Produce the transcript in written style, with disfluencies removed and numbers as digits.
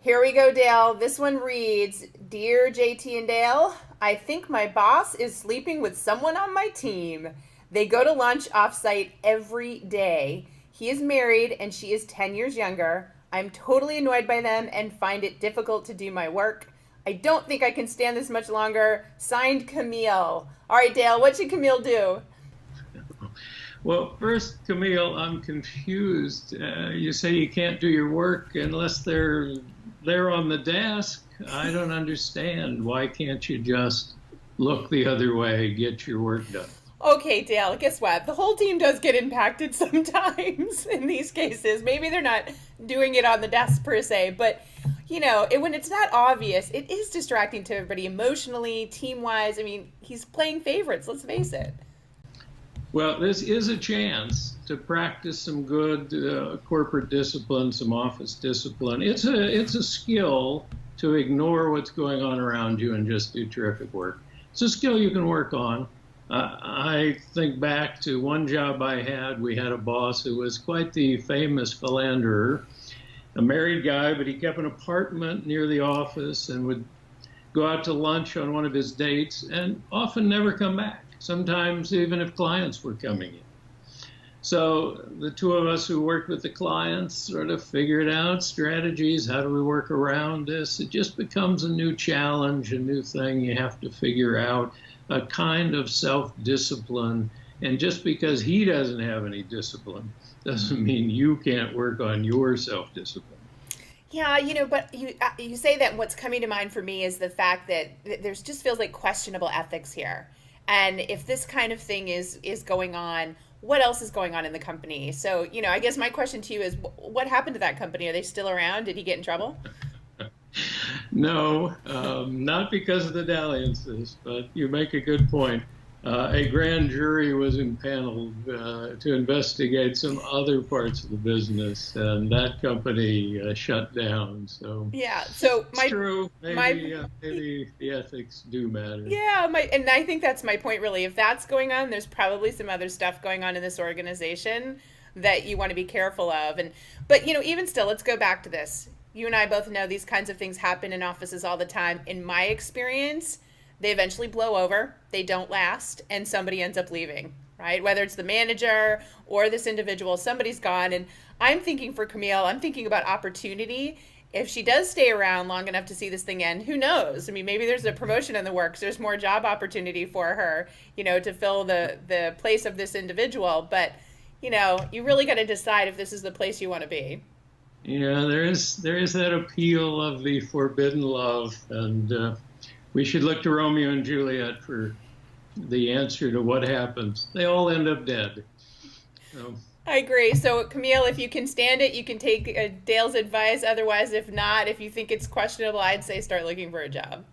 Here we go, Dale. This one reads, Dear JT and Dale, I think my boss is sleeping with someone on my team. They go to lunch offsite every day. He is married and she is 10 years younger. I'm totally annoyed by them and find it difficult to do my work. I don't think I can stand this much longer. Signed, Camille. All right, Dale, what should Camille do? Well, first, Camille, I'm confused. You say you can't do your work unless they're there on the desk. I don't understand. Why can't you just look the other way, get your work done? Okay, Dale, guess what? The whole team does get impacted sometimes in these cases. Maybe they're not doing it on the desk per se, but when it's that obvious, it is distracting to everybody emotionally, team wise. I mean, he's playing favorites, let's face it. Well, this is a chance to practice some good corporate discipline, some office discipline. It's a skill to ignore what's going on around you and just do terrific work. It's a skill you can work on. I think back to one job I had. We had a boss who was quite the famous philanderer, a married guy, but he kept an apartment near the office and would go out to lunch on one of his dates and often never come back, sometimes even if clients were coming in. So the two of us who worked with the clients sort of figured out strategies. How do we work around this? It just becomes a new challenge, a new thing you have to figure out, a kind of self-discipline. And just because he doesn't have any discipline doesn't mean you can't work on your self-discipline. Yeah, but you say that, and what's coming to mind for me is the fact that there's just feels like questionable ethics here. And if this kind of thing is going on, what else is going on in the company? So, I guess my question to you is, what happened to that company? Are they still around? Did he get in trouble? No, not because of the dalliances, but you make a good point. A grand jury was impaneled to investigate some other parts of the business, and that company shut down. So Yeah. So it's true. my Maybe the ethics do matter. yeah, and I think that's my point really. If that's going on, there's probably some other stuff going on in this organization that you want to be careful of. But even still, let's go back to this. You and I both know these kinds of things happen in offices all the time. In my experience, they eventually blow over, they don't last, and somebody ends up leaving, right? Whether it's the manager or this individual, somebody's gone. And I'm thinking for Camille, I'm thinking about opportunity. If she does stay around long enough to see this thing end, who knows? I mean, maybe there's a promotion in the works. There's more job opportunity for her, to fill the place of this individual. But, you really got to decide if this is the place you want to be. Yeah, there is that appeal of the forbidden love, and we should look to Romeo and Juliet for the answer to what happens. They all end up dead. So, I agree. So, Camille, if you can stand it, you can take Dale's advice. Otherwise, if not, if you think it's questionable, I'd say start looking for a job.